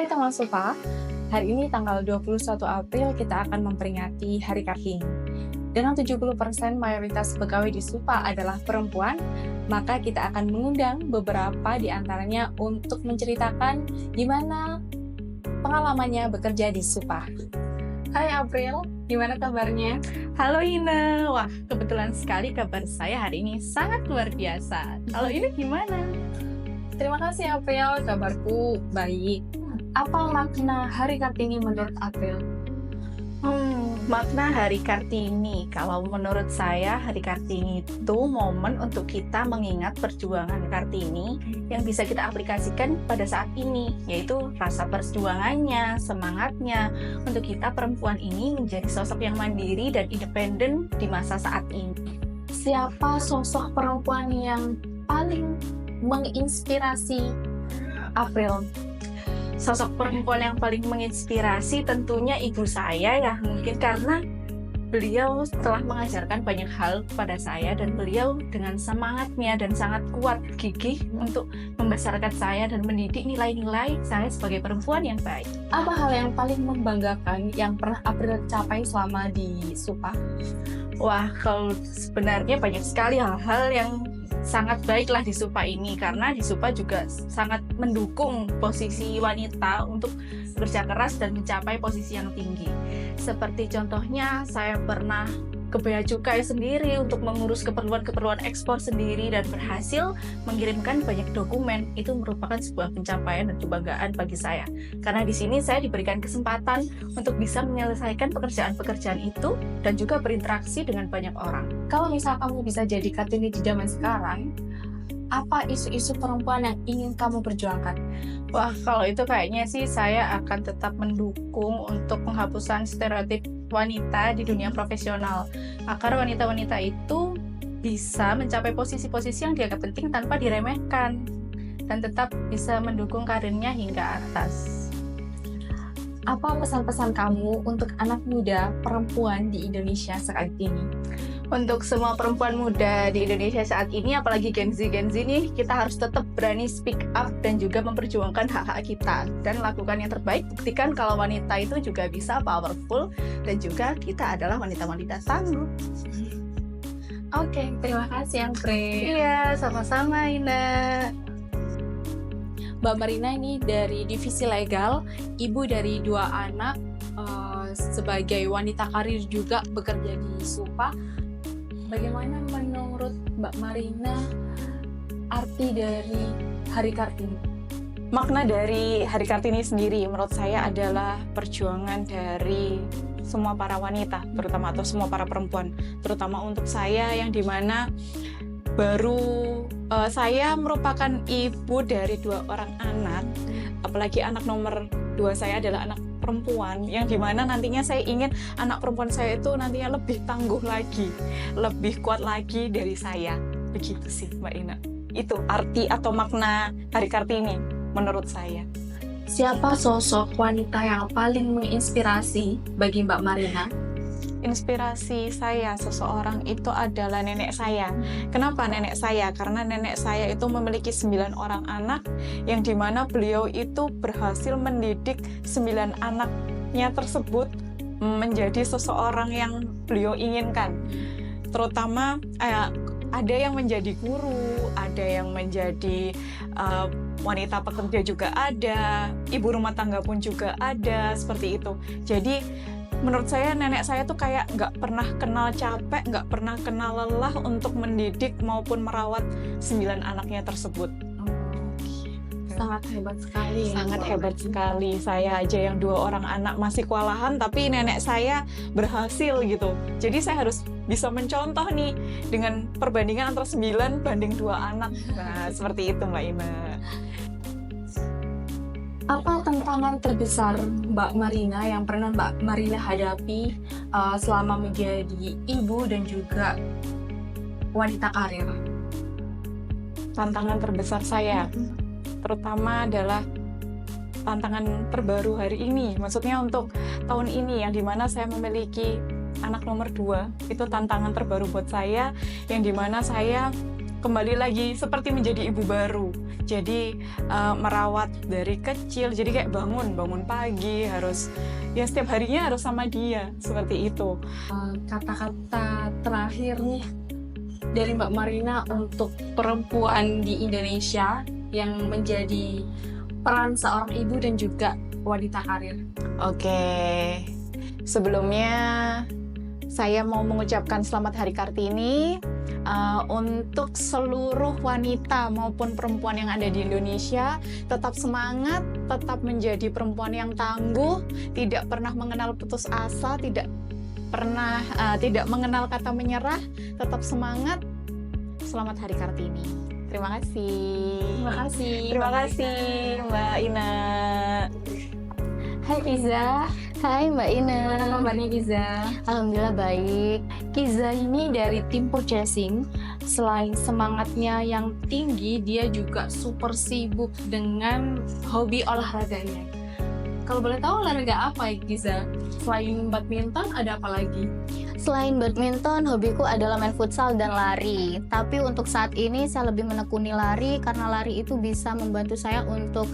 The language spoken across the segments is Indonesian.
teman Supa, hari ini tanggal 21 April kita akan memperingati Hari Kartini. Dengan 70% mayoritas pegawai di Supa adalah perempuan, maka kita akan mengundang beberapa di antaranya untuk menceritakan gimana pengalamannya bekerja di Supa. Hai April, gimana kabarnya? Halo Ina, wah kebetulan sekali kabar saya hari ini sangat luar biasa. Kalau ini gimana? Terima kasih April, kabarku baik. Apa makna Hari Kartini menurut April? Makna Hari Kartini, kalau menurut saya Hari Kartini itu momen untuk kita mengingat perjuangan Kartini yang bisa kita aplikasikan pada saat ini, yaitu rasa perjuangannya, semangatnya untuk kita perempuan ini menjadi sosok yang mandiri dan independen di masa saat ini. Siapa sosok perempuan yang paling menginspirasi April? Sosok perempuan yang paling menginspirasi tentunya ibu saya ya, mungkin karena beliau telah mengajarkan banyak hal kepada saya dan beliau dengan semangatnya dan sangat kuat gigih untuk membesarkan saya dan mendidik nilai-nilai saya sebagai perempuan yang baik. Apa hal yang paling membanggakan yang pernah April capai selama di Supa? Wah, kalau sebenarnya banyak sekali hal-hal yang sangat baiklah di Supa ini, karena di Supa juga sangat mendukung posisi wanita untuk bekerja keras dan mencapai posisi yang tinggi. Seperti contohnya saya pernah ke bea cukai sendiri untuk mengurus keperluan ekspor sendiri dan berhasil mengirimkan banyak dokumen. Itu merupakan sebuah pencapaian dan kebanggaan bagi saya. Karena di sini saya diberikan kesempatan untuk bisa menyelesaikan pekerjaan-pekerjaan itu dan juga berinteraksi dengan banyak orang. Kalau misal kamu bisa jadi Kartini di zaman sekarang, apa isu-isu perempuan yang ingin kamu perjuangkan? Wah, kalau itu kayaknya sih saya akan tetap mendukung untuk penghapusan stereotip wanita di dunia profesional, agar wanita-wanita itu bisa mencapai posisi-posisi yang dianggap penting tanpa diremehkan dan tetap bisa mendukung karirnya hingga atas. Apa pesan-pesan kamu untuk anak muda perempuan di Indonesia saat ini? Untuk semua perempuan muda di Indonesia saat ini, apalagi Gen Z nih, kita harus tetap berani speak up dan juga memperjuangkan hak-hak kita dan lakukan yang terbaik. Buktikan kalau wanita itu juga bisa powerful dan juga kita adalah wanita-wanita tangguh. Oke, terima kasih April. Iya, sama-sama Ina. Mbak Marina ini dari divisi legal, ibu dari 2 anak, sebagai wanita karir juga bekerja di Supa. Bagaimana menurut Mbak Marina arti dari Hari Kartini? Makna dari Hari Kartini sendiri menurut saya adalah perjuangan dari semua para wanita, terutama atau semua para perempuan, terutama untuk saya yang dimana baru saya merupakan ibu dari 2 orang anak, apalagi anak nomor 2 saya adalah anak perempuan, yang dimana nantinya saya ingin anak perempuan saya itu nantinya lebih tangguh lagi, lebih kuat lagi dari saya. Begitu sih Mbak Ina. Itu arti atau makna Hari Kartini menurut saya. Siapa sosok wanita yang paling menginspirasi bagi Mbak Marina? Inspirasi saya seseorang itu adalah nenek saya. Kenapa nenek saya? Karena nenek saya itu memiliki 9 orang anak, yang dimana beliau itu berhasil mendidik 9 anaknya tersebut menjadi seseorang yang beliau inginkan. Terutama ada yang menjadi guru, ada yang menjadi wanita pekerja juga ada, ibu rumah tangga pun juga ada, seperti itu. Jadi menurut saya nenek saya tuh kayak nggak pernah kenal capek, nggak pernah kenal lelah untuk mendidik maupun merawat 9 anaknya tersebut. Sangat hebat sekali. Sangat hebat sekali. Saya aja yang 2 orang anak masih kewalahan, tapi nenek saya berhasil gitu. Jadi saya harus bisa mencontoh nih dengan perbandingan antara 9 banding 2 anak. Nah, seperti itu Mbak Ina. Apa tantangan terbesar Mbak Marina yang pernah Mbak Marina hadapi selama menjadi ibu dan juga wanita karir? Tantangan terbesar saya terutama adalah tantangan terbaru hari ini, maksudnya untuk tahun ini yang dimana saya memiliki anak nomor 2, itu tantangan terbaru buat saya, yang dimana saya kembali lagi seperti menjadi ibu baru. Jadi merawat dari kecil, jadi kayak bangun pagi, harus ya setiap harinya harus sama dia, seperti itu. Kata-kata terakhir nih dari Mbak Marina untuk perempuan di Indonesia yang menjadi peran seorang ibu dan juga wanita karir. Oke, sebelumnya saya mau mengucapkan selamat Hari Kartini untuk seluruh wanita maupun perempuan yang ada di Indonesia. Tetap semangat, tetap menjadi perempuan yang tangguh, tidak pernah mengenal putus asa, tidak mengenal kata menyerah, tetap semangat. Selamat Hari Kartini. Terima kasih. Terima kasih Mbak Ina. Hai Kiza. Hai Mbak Ina. Gimana kabarnya Kiza? Alhamdulillah baik. Kiza ini dari tim purchasing. Selain semangatnya yang tinggi, dia juga super sibuk dengan hobi olahraganya. Kalau boleh tahu olahraga apa ya Kiza? Selain badminton ada apa lagi? Selain badminton, hobiku adalah main futsal dan lari. Tapi untuk saat ini saya lebih menekuni lari karena lari itu bisa membantu saya untuk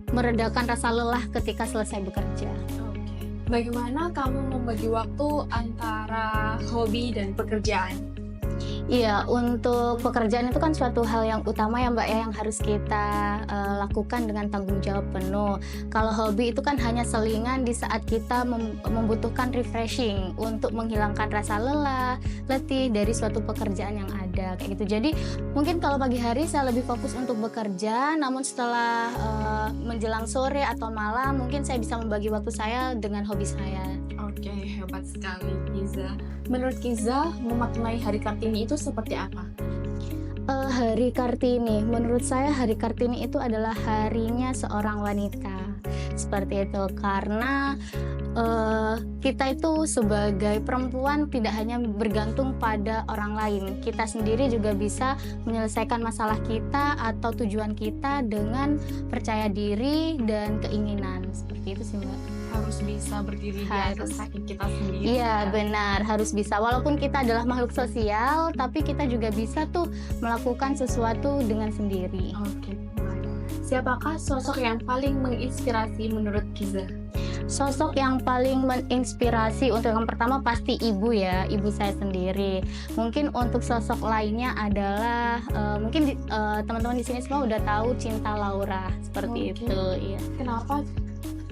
meredakan rasa lelah ketika selesai bekerja. Oke. Bagaimana kamu membagi waktu antara hobi dan pekerjaan? Iya, untuk pekerjaan itu kan suatu hal yang utama ya Mbak ya, yang harus kita lakukan dengan tanggung jawab penuh. Kalau hobi itu kan hanya selingan di saat kita membutuhkan refreshing untuk menghilangkan rasa lelah, letih dari suatu pekerjaan yang ada kayak gitu. Jadi mungkin kalau pagi hari saya lebih fokus untuk bekerja, namun setelah menjelang sore atau malam mungkin saya bisa membagi waktu saya dengan hobi saya. Oke, hebat sekali Kiza. Menurut Kiza, memaknai Hari Kartini itu seperti apa? Hari Kartini, menurut saya Hari Kartini itu adalah harinya seorang wanita. Seperti itu, karena kita itu sebagai perempuan tidak hanya bergantung pada orang lain. Kita sendiri juga bisa menyelesaikan masalah kita atau tujuan kita dengan percaya diri dan keinginan. Seperti itu sih Mbak. Harus bisa berdiri di atas kaki kita sendiri. Iya benar, harus bisa. Walaupun kita adalah makhluk sosial, tapi kita juga bisa tuh melakukan sesuatu dengan sendiri. Oke. Siapakah sosok yang paling menginspirasi menurut Kiza? Sosok yang paling menginspirasi untuk yang pertama pasti ibu ya, ibu saya sendiri. Mungkin untuk sosok lainnya adalah mungkin teman-teman di sini semua udah tahu Cinta Laura seperti itu. Iya.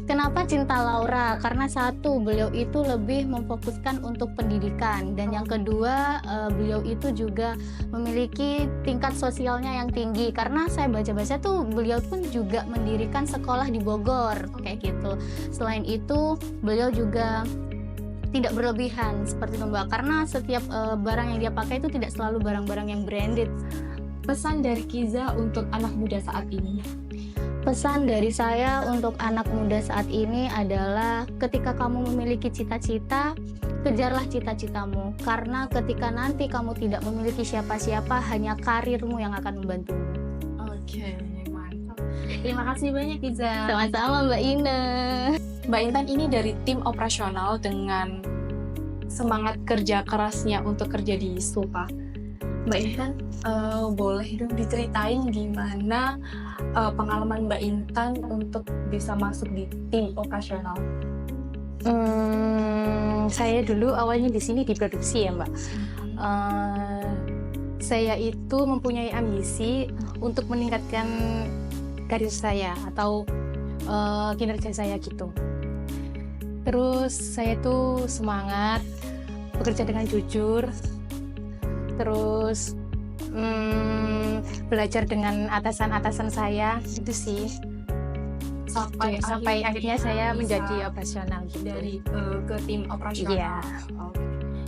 Kenapa Cinta Laura? Karena satu, beliau itu lebih memfokuskan untuk pendidikan, dan yang kedua beliau itu juga memiliki tingkat sosialnya yang tinggi. Karena saya baca-baca tuh beliau pun juga mendirikan sekolah di Bogor kayak gitu. Selain itu beliau juga tidak berlebihan seperti itu Mbak, karena setiap barang yang dia pakai itu tidak selalu barang-barang yang branded. Pesan dari Kiza untuk anak muda saat ini? Pesan dari saya untuk anak muda saat ini adalah ketika kamu memiliki cita-cita, kejarlah cita-citamu. Karena ketika nanti kamu tidak memiliki siapa-siapa, hanya karirmu yang akan membantumu. Oke, mantap. Terima kasih banyak Kiza. Sama-sama Mbak Ina. Mbak Intan ini dari tim operasional dengan semangat kerja kerasnya untuk kerja di Stupa. Mbak Intan, boleh dong diceritain gimana pengalaman Mbak Intan untuk bisa masuk di tim operasional? Saya dulu awalnya di sini di produksi ya Mbak. Saya itu mempunyai ambisi untuk meningkatkan karir saya atau kinerja saya gitu. Terus saya tuh semangat bekerja dengan jujur. Terus belajar dengan atasan-atasan saya itu sih sampai akhirnya saya menjadi operasional gitu. Dari ke tim operasional. Iya.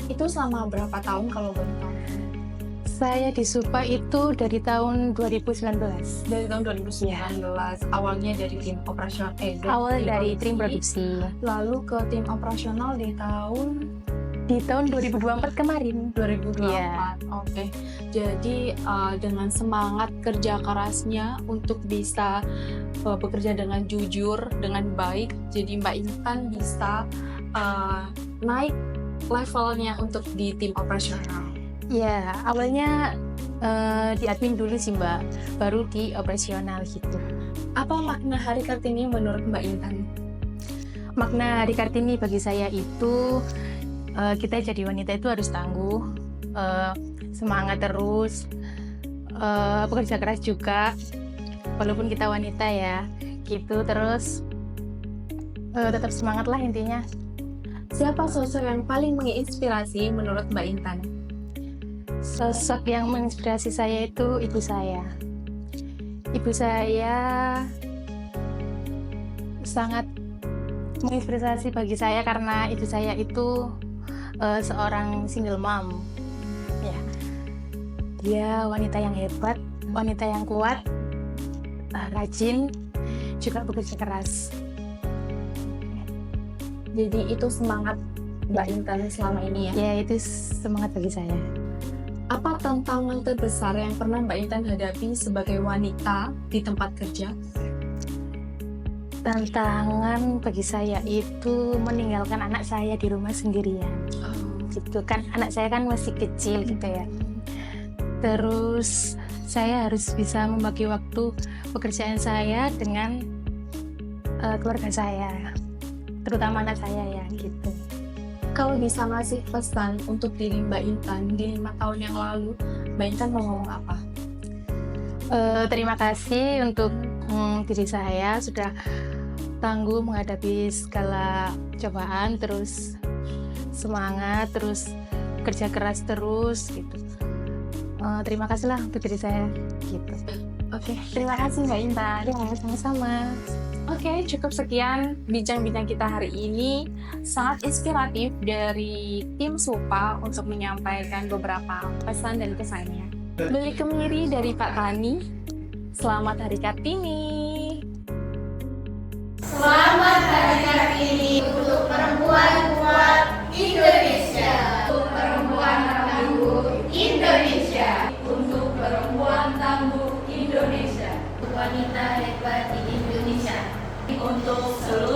Itu selama berapa tahun kalau boleh tahu? Saya di Supa itu dari tahun 2019. Dari tahun 2019. Awalnya dari tim operasional. Awal dari tim produksi. Lalu ke tim operasional Di tahun 2024 kemarin. 2024. Iya. Oke. Jadi dengan semangat kerja kerasnya untuk bisa bekerja dengan jujur, dengan baik, jadi Mbak Intan bisa naik levelnya untuk di tim operasional. Ya, awalnya Di admin dulu sih Mbak, baru di operasional gitu. Apa makna Hari Kartini menurut Mbak Intan? Makna Hari Kartini bagi saya itu kita jadi wanita itu harus tangguh, semangat terus, bekerja keras juga, walaupun kita wanita ya, gitu. Terus tetap semangat lah intinya. Siapa sosok yang paling menginspirasi menurut Mbak Intan? Sosok yang menginspirasi saya itu ibu saya. Ibu saya sangat menginspirasi bagi saya karena ibu saya itu seorang single mom. Ya. Dia wanita yang hebat, wanita yang kuat, rajin, juga bekerja keras. Jadi itu semangat Mbak Intan selama ini ya? Ya, itu semangat bagi saya. Apa tantangan terbesar yang pernah Mbak Intan hadapi sebagai wanita di tempat kerja? Tantangan bagi saya itu meninggalkan anak saya di rumah sendirian. Gitu kan, anak saya kan masih kecil gitu ya. Terus saya harus bisa membagi waktu pekerjaan saya dengan keluarga saya, terutama anak saya ya gitu. Kalau bisa ngasih pesan untuk diri Mbak Intan di 5 tahun yang lalu, Mbak Intan mau ngomong apa? Terima kasih untuk diri saya sudah tangguh menghadapi segala cobaan, terus semangat, terus kerja keras terus gitu. Terima kasih lah untuk diri saya gitu. Oke, terima kasih Mbak Intan. Ya, sama-sama. Oke, cukup sekian bincang-bincang kita hari ini. Sangat inspiratif dari tim SUPA untuk menyampaikan beberapa pesan dan kesannya. Beli kemiri dari Pak Tani. Selamat Hari Kartini. Selamat Hari Kartini untuk perempuan kuat Indonesia. Untuk perempuan tangguh Indonesia. Untuk perempuan tangguh Indonesia. Untuk wanita hebat di Indonesia. Untuk seluruh